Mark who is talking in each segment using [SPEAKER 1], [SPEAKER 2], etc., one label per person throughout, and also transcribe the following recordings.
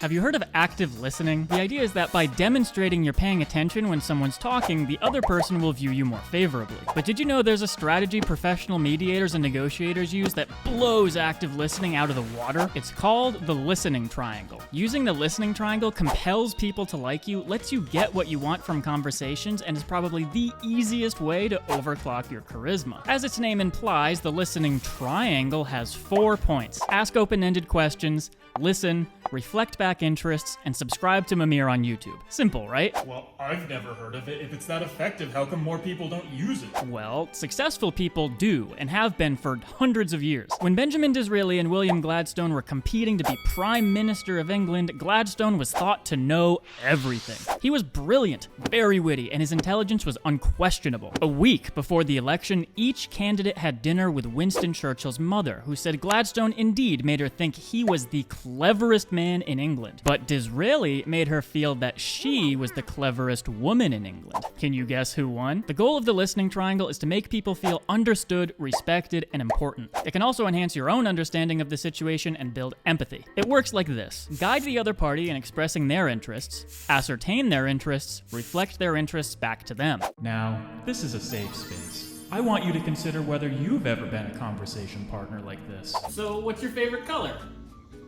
[SPEAKER 1] Have you heard of active listening? The idea is that by demonstrating you're paying attention when someone's talking, the other person will view you more favorably. But did you know there's a strategy professional mediators and negotiators use that blows active listening out of the water? It's called the listening triangle. Using the listening triangle compels people to like you, lets you get what you want from conversations, and is probably the easiest way to overclock your charisma. As its name implies, the listening triangle has 4 points. Ask open-ended questions, listen, reflect back interests, and subscribe to Mimir on YouTube. Simple, right?
[SPEAKER 2] Well, I've never heard of it. If it's that effective, how come more people don't use it?
[SPEAKER 1] Well, successful people do, and have been for hundreds of years. When Benjamin Disraeli and William Gladstone were competing to be Prime Minister of England, Gladstone was thought to know everything. He was brilliant, very witty, and his intelligence was unquestionable. A week before the election, each candidate had dinner with Winston Churchill's mother, who said Gladstone indeed made her think he was the cleverest man in England. But Disraeli made her feel that she was the cleverest woman in England. Can you guess who won? The goal of the listening triangle is to make people feel understood, respected, and important. It can also enhance your own understanding of the situation and build empathy. It works like this. Guide the other party in expressing their interests, ascertain their interests, reflect their interests back to them.
[SPEAKER 2] Now, this is a safe space. I want you to consider whether you've ever been a conversation partner like this.
[SPEAKER 1] So, what's your favorite color?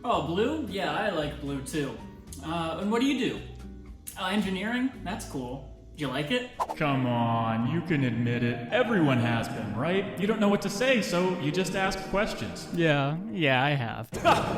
[SPEAKER 1] Oh, blue? Yeah, I like blue too. And what do you do? Engineering? That's cool. Do you like it?
[SPEAKER 2] Come on, you can admit it. Everyone has been, right? You don't know what to say, so you just ask questions.
[SPEAKER 1] Yeah, I have.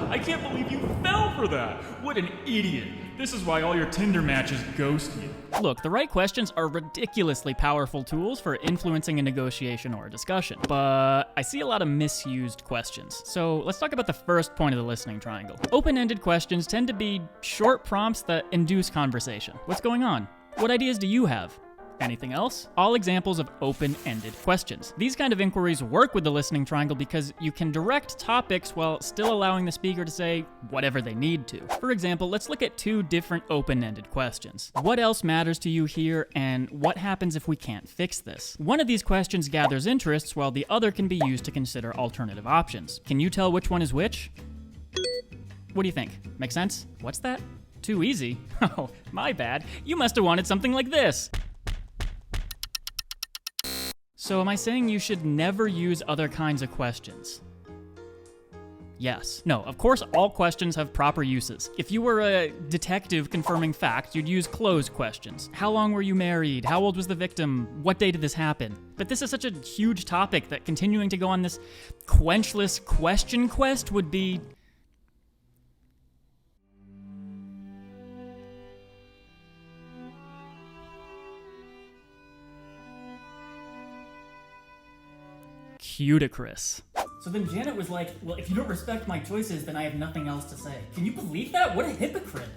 [SPEAKER 2] I can't believe you fell for that! What an idiot! This is why all your Tinder matches ghost you.
[SPEAKER 1] Look, the right questions are ridiculously powerful tools for influencing a negotiation or a discussion, but I see a lot of misused questions. So let's talk about the first point of the listening triangle. Open-ended questions tend to be short prompts that induce conversation. What's going on? What ideas do you have? Anything else? All examples of open-ended questions. These kind of inquiries work with the listening triangle because you can direct topics while still allowing the speaker to say whatever they need to. For example, let's look at 2 different open-ended questions. What else matters to you here, and what happens if we can't fix this? One of these questions gathers interests, while the other can be used to consider alternative options. Can you tell which one is which? What do you think? Make sense? What's that? Too easy? Oh, my bad. You must have wanted something like this. So am I saying you should never use other kinds of questions? Yes. No, of course all questions have proper uses. If you were a detective confirming facts, you'd use closed questions. How long were you married? How old was the victim? What day did this happen? But this is such a huge topic that continuing to go on this quenchless question quest would be... ludicrous. So then Janet was like, well, if you don't respect my choices, then I have nothing else to say. Can you believe that? What a hypocrite.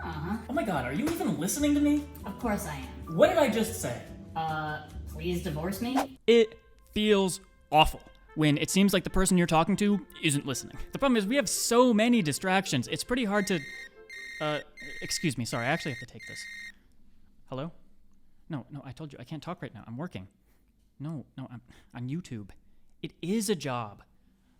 [SPEAKER 3] Uh-huh.
[SPEAKER 1] Oh my god, are you even listening to me?
[SPEAKER 3] Of course I am.
[SPEAKER 1] What did I just say?
[SPEAKER 3] Please divorce me?
[SPEAKER 1] It feels awful when it seems like the person you're talking to isn't listening. The problem is we have so many distractions, it's pretty hard to... excuse me, sorry, I actually have to take this. Hello? No, I told you, I can't talk right now, I'm working. No, I'm on YouTube. It is a job.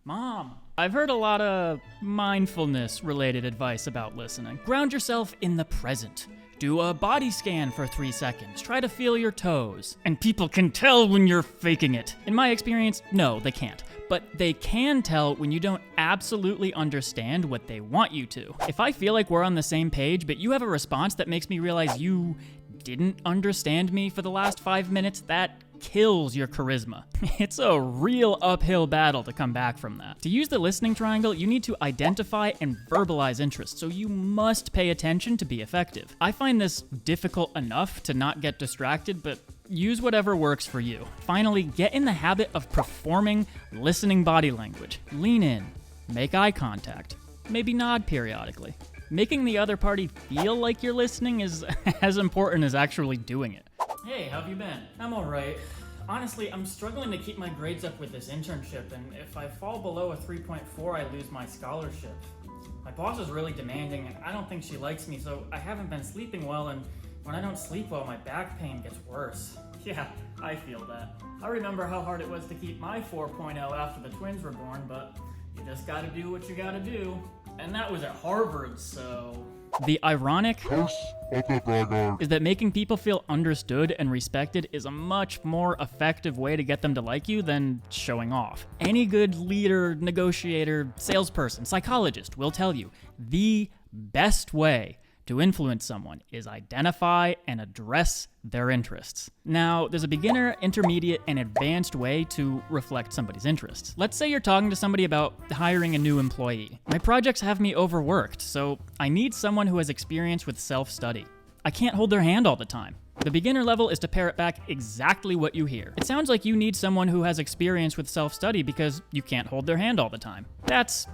[SPEAKER 1] Mom! I've heard a lot of mindfulness-related advice about listening. Ground yourself in the present. Do a body scan for 3 seconds. Try to feel your toes. And people can tell when you're faking it. In my experience, no, they can't. But they can tell when you don't absolutely understand what they want you to. If I feel like we're on the same page, but you have a response that makes me realize you didn't understand me for the last 5 minutes, that kills your charisma. It's a real uphill battle to come back from that. To use the listening triangle, you need to identify and verbalize interests, so you must pay attention to be effective. I find this difficult enough to not get distracted, but use whatever works for you. Finally, get in the habit of performing listening body language. Lean in, make eye contact, maybe nod periodically. Making the other party feel like you're listening is as important as actually doing it. Hey, how have you been? I'm alright. Honestly, I'm struggling to keep my grades up with this internship, and if I fall below a 3.4, I lose my scholarship. My boss is really demanding, and I don't think she likes me, so I haven't been sleeping well, and when I don't sleep well, my back pain gets worse. Yeah, I feel that. I remember how hard it was to keep my 4.0 after the twins were born, but you just gotta do what you gotta do. And that was at Harvard, so... The ironic is that making people feel understood and respected is a much more effective way to get them to like you than showing off. Any good leader, negotiator, salesperson, psychologist will tell you the best way to influence someone is identify and address their interests. Now, there's a beginner, intermediate, and advanced way to reflect somebody's interests. Let's say you're talking to somebody about hiring a new employee. My projects have me overworked, so I need someone who has experience with self-study. I can't hold their hand all the time. The beginner level is to parrot back exactly what you hear. It sounds like you need someone who has experience with self-study because you can't hold their hand all the time. That's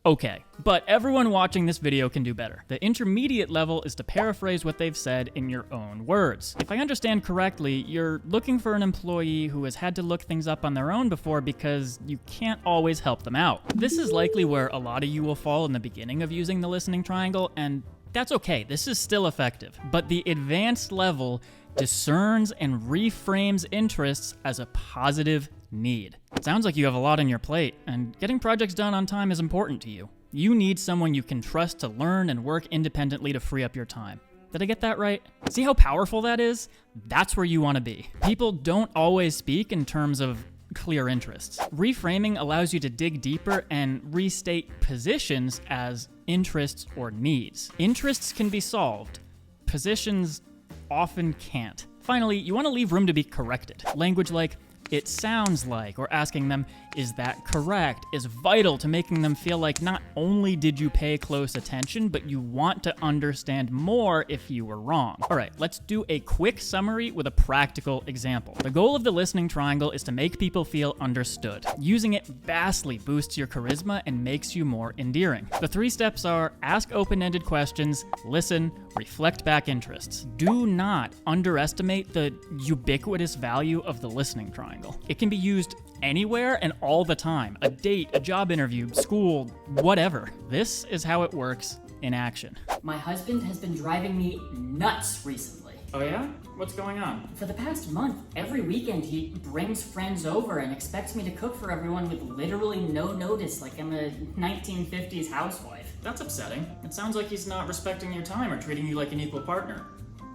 [SPEAKER 1] okay, but everyone watching this video can do better. The intermediate level is to paraphrase what they've said in your own words. If I understand correctly, you're looking for an employee who has had to look things up on their own before because you can't always help them out. This is likely where a lot of you will fall in the beginning of using the listening triangle, and that's okay, this is still effective. But the advanced level discerns and reframes interests as a positive need. It sounds like you have a lot on your plate, and getting projects done on time is important to you. You need someone you can trust to learn and work independently to free up your time. Did I get that right? See how powerful that is? That's where you want to be. People don't always speak in terms of clear interests. Reframing allows you to dig deeper and restate positions as interests or needs. Interests can be solved. Positions often can't. Finally, you want to leave room to be corrected. Language like, "it sounds like," or asking them, "is that correct?" is vital to making them feel like not only did you pay close attention, but you want to understand more if you were wrong. All right, let's do a quick summary with a practical example. The goal of the listening triangle is to make people feel understood. Using it vastly boosts your charisma and makes you more endearing. The 3 steps are: ask open-ended questions, listen, reflect back interests. Do not underestimate the ubiquitous value of the listening triangle. It can be used anywhere and all the time. A date, a job interview, school, whatever. This is how it works in action.
[SPEAKER 3] My husband has been driving me nuts recently.
[SPEAKER 1] Oh yeah? What's going on?
[SPEAKER 3] For the past month, every weekend he brings friends over and expects me to cook for everyone with literally no notice, like I'm a 1950s housewife.
[SPEAKER 1] That's upsetting. It sounds like he's not respecting your time or treating you like an equal partner.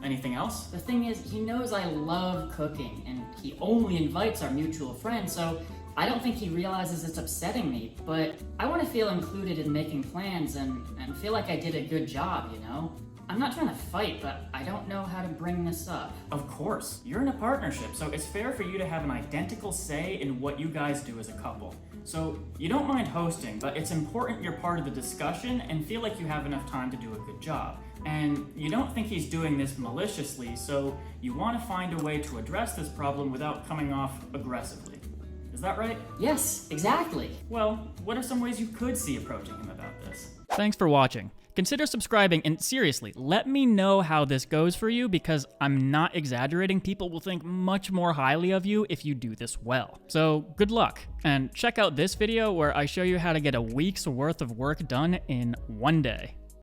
[SPEAKER 1] Anything else?
[SPEAKER 3] The thing is, he knows I love cooking, and he only invites our mutual friends, so I don't think he realizes it's upsetting me, but I want to feel included in making plans and feel like I did a good job, you know? I'm not trying to fight, but I don't know how to bring this up.
[SPEAKER 1] Of course. You're in a partnership, so it's fair for you to have an identical say in what you guys do as a couple. So you don't mind hosting, but it's important you're part of the discussion and feel like you have enough time to do a good job. And you don't think he's doing this maliciously, so you want to find a way to address this problem without coming off aggressively. Is that right?
[SPEAKER 3] Yes, exactly.
[SPEAKER 1] Well, what are some ways you could see approaching him about this? Thanks for watching. Consider subscribing, and seriously, let me know how this goes for you, because I'm not exaggerating. People will think much more highly of you if you do this well. So good luck, and check out this video where I show you how to get a week's worth of work done in one day.